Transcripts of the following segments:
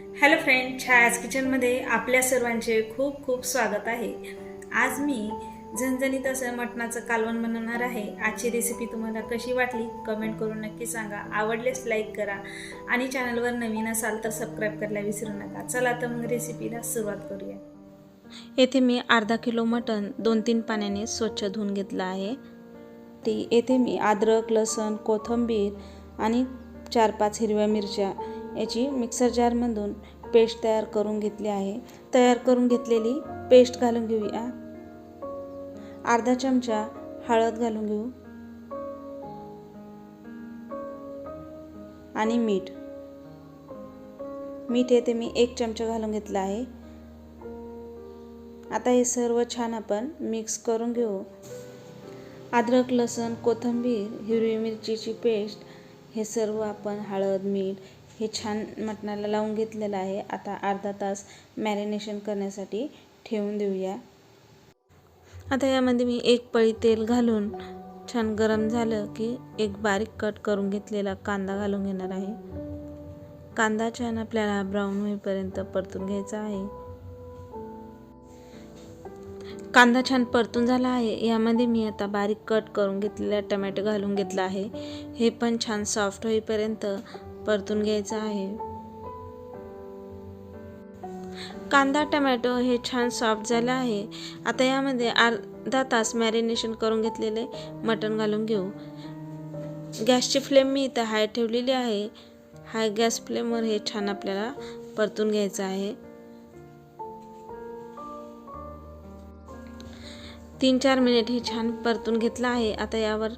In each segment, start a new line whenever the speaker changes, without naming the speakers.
Hello friend, छायाज किचनमध्ये आपल्या सर्वांचे खूप खूप स्वागत आहे। आज मी झणझणीत असं मटणाचं कालवण बनवणार आहे। आजची रेसिपी तुम्हाला कशी वाटली कमेंट करून नक्की सांगा। आवडल्यास लाईक करा आणि चॅनलवर नवीन असाल तर सबस्क्राईब करायला विसरू नका। चला तर मग रेसिपीला सुरुवात करूया। येथे मी अर्धा किलो मटण 2-3 पाण्याने स्वच्छ धुवून घेतलं आहे। येथे मी अद्रक, लसूण, कोथिंबीर आणि 4-5 हिरव्या मिरच्या याची मिक्सर जारमधून पेस्ट तयार करून घेतली आहे। तयार करून घेतलेली पेस्ट घालून घेऊया। अर्धा चमचा हळद घालून घेऊ आणि मीठ येथे मी 1 चमचा घालून घेतला आहे। आता हे सर्व छान आपण मिक्स करून घेऊ। अद्रक, लसूण, कोथिंबीर, हिरवी मिरचीची पेस्ट हे सर्व आपण हळद, मीठ हे छान मटणाला लावून घेतलेलं आहे। आता अर्धा तास मॅरिनेशन करण्यासाठी ठेवून देऊया। आता यामध्ये मी 1 पळी तेल घालून छान गरम झालं की एक बारीक कट करून घेतलेला कांदा घालून घेणार आहे। कांदा छान आपल्याला ब्राऊन होईपर्यंत परतून घ्यायचा आहे। कांदा छान परतून झाला आहे। यामध्ये मी आता बारीक कट करून घेतलेला टोमॅटो घालून घेतला आहे। हे पण छान सॉफ्ट होईपर्यंत परतून घ्यायचा आहे। कांदा टोमॅटो हे छान सॉफ्ट झाला आहे। आता यामध्ये अर्धा तास मॅरिनेशन करून घेतलेले मटण घालून घेऊ। गॅसची फ्लेम मी इथं हाय ठेवलेली आहे। हाय गॅस फ्लेमवर हे छान आपल्याला परतून घ्यायचं आहे। 3-4 मिनिट हे छान परतून घेतलं आहे। आता यावर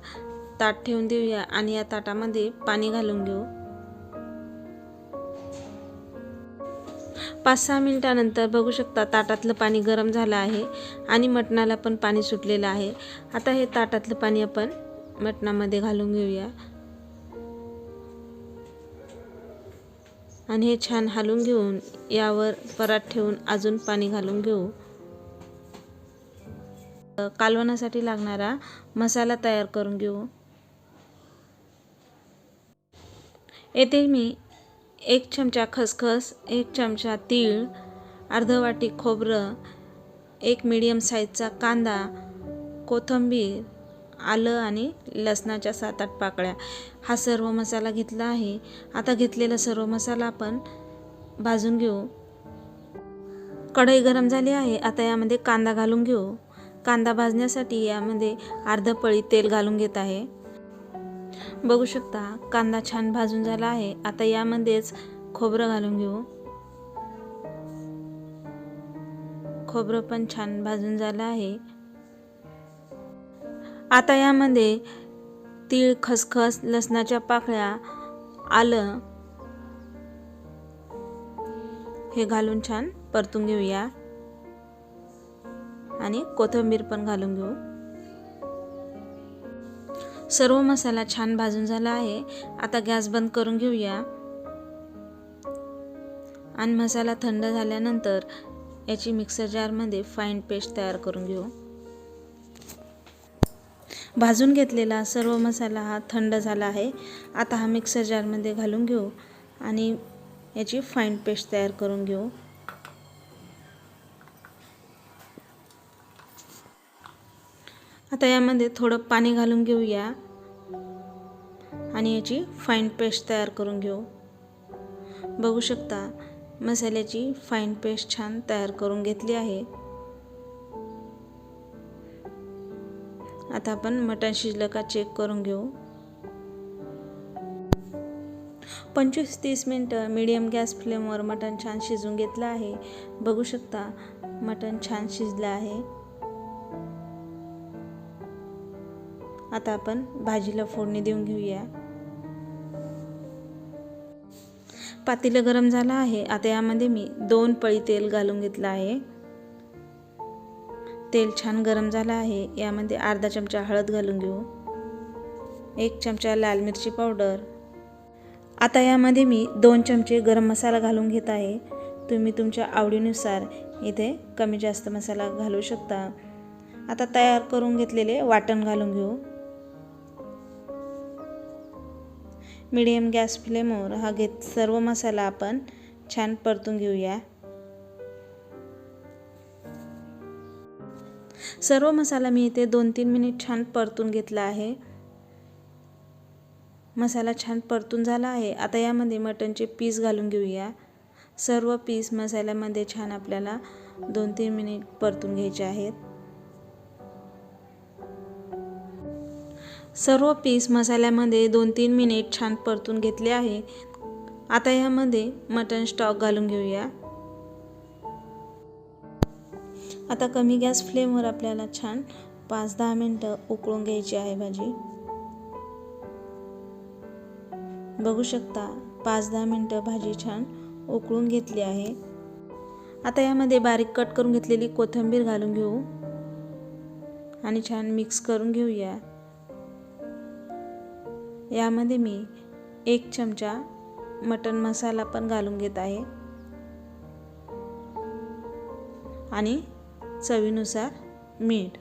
ताट ठेवून देऊया आणि या ताटामध्ये पाणी घालून घेऊ। 5-6 मिनिटानंतर बघू शकता ताटातलं पाणी गरम झालं आहे आणि मटणाला पण पाणी सुटलेलं आहे। आता हे ताटातलं पाणी आपण मटणामध्ये घालून घेऊया आणि हे छान हलवून घेऊन यावर परात ठेवून अजून पाणी घालून घेऊ। कालवणासाठी लागणारा मसाला तयार करून घेऊ। येथे मी 1 चमचा खसखस, 1 चमचा तीळ, अर्धा वाटी खोबरं, 1 मीडियम साईजचा कांदा, कोथिंबीर, आलं आणि लसणाच्या 7-8 पाकळ्या हा सर्व मसाला घेतला आहे। आता घेतलेला सर्व मसाला आपण भाजून घेऊ। कढई गरम झाली आहे। आता यामध्ये कांदा घालून घेऊ। कांदा भाजण्यासाठी यामध्ये अर्धा पळी तेल घालून घेत आहे। बघू शकता कांदा छान भाजून झाला आहे। आता यामध्येच खोबरं घालून घेऊ। खोबरं पण छान भाजून झालं आहे। आता यामध्ये तीळ, खसखस, लसणाच्या पाकळ्या, आलं हे घालून छान परतून घेऊया आणि कोथिंबीर पण घालून घेऊ। सर्व मसाला छान भाजून झाला आहे। आता गॅस बंद करून घेऊया आणि मसाला थंड झाल्यानंतर याची मिक्सर जारमध्ये फाईन पेस्ट तयार करून घेऊ। भाजून घेतलेला सर्व मसाला हा थंड झाला आहे। आता हा मिक्सर जारमध्ये घालून घेऊ आणि याची फाईन पेस्ट तयार करून घेऊ। आता यामध्ये थोडं पाणी घालून घेऊया आणि याची फाईन पेस्ट तयार करून घेऊ। बघू शकता मसाल्याची फाईन पेस्ट छान तयार करून घेतली आहे। आता आपण मटण शिजलं का चेक करून घेऊ। 25-30 मिनिटं मीडियम गॅस फ्लेमवर मटण छान शिजून घेतलं आहे। बघू शकता मटण छान शिजलं आहे। आता आपण भाजीला फोडणी देऊन घेऊया। पातेलं गरम झालं आहे। आता यामध्ये मी 2 पळी तेल घालून घेतलं आहे। तेल छान गरम झालं आहे। यामध्ये अर्धा चमचा हळद घालून घेऊ, 1 चमचा लाल मिरची पावडर। आता यामध्ये मी 2 चमचे गरम मसाला घालून घेत आहे। तुम्ही तुमच्या आवडीनुसार इथे कमी जास्त मसाला घालू शकता। आता तयार करून घेतलेले वाटण घालून घेऊ। मीडियम गॅस फ्लेमवर हा सर्व मसाला आपण छान परतून घेऊया। सर्व मसाला मी इथे 2-3 मिनिट छान परतून घेतला आहे। मसाला छान परतून झाला आहे। आता यामध्ये मटणचे पीस घालून घेऊया। सर्व पीस मसाल्यामध्ये छान आपल्याला 2-3 मिनिट परतून घ्यायचे आहेत। सर्व पीस मसाल्यामध्ये 2-3 मिनिट छान परतून घेतले आहे। आता यामध्ये मटण स्टॉक घालून घेऊया। आता कमी गॅस फ्लेमवर आपल्याला छान 5-10 मिनिटं उकळून घ्यायची आहे भाजी। बघू शकता 5-10 मिनिटं भाजी छान उकळून घेतली आहे। आता यामध्ये बारीक कट करून घेतलेली कोथिंबीर घालून घेऊ आणि छान मिक्स करून घेऊया। यामध्ये मी 1 चमचा मटण मसाला पण घालून घेत आहे आणि चवीनुसार मीठ।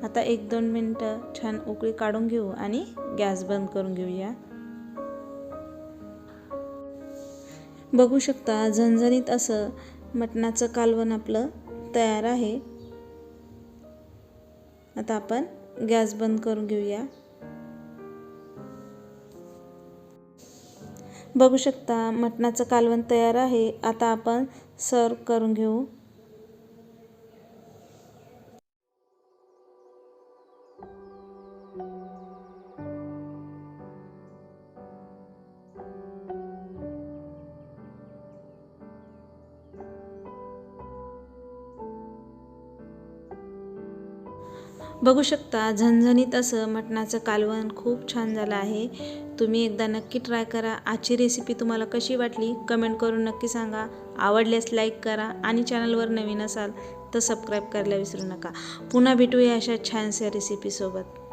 आता 1-2 मिनिटं छान उकळी काढून घेऊ आणि गॅस बंद करून घेऊया। बघू शकता झणझणीत असं मटणाचं कालवण आपलं तयार आहे। आता आपण गॅस बंद करून घेऊया। बघू शकता मटणाचं कालवण तयार आहे। आता आपण सर्व करून घेऊ। बघू शकता झणझणीत असं मटणाचं कालवण खूप छान झालं आहे। तुम्ही एकदा नक्की ट्राय करा। आजची रेसिपी तुम्हाला कशी वाटली कमेंट करून नक्की सांगा। आवडल्यास लाईक करा आणि चॅनलवर नवीन असाल तर सबस्क्राईब करायला विसरू नका। पुन्हा भेटूया अशा छानशा रेसिपीसोबत।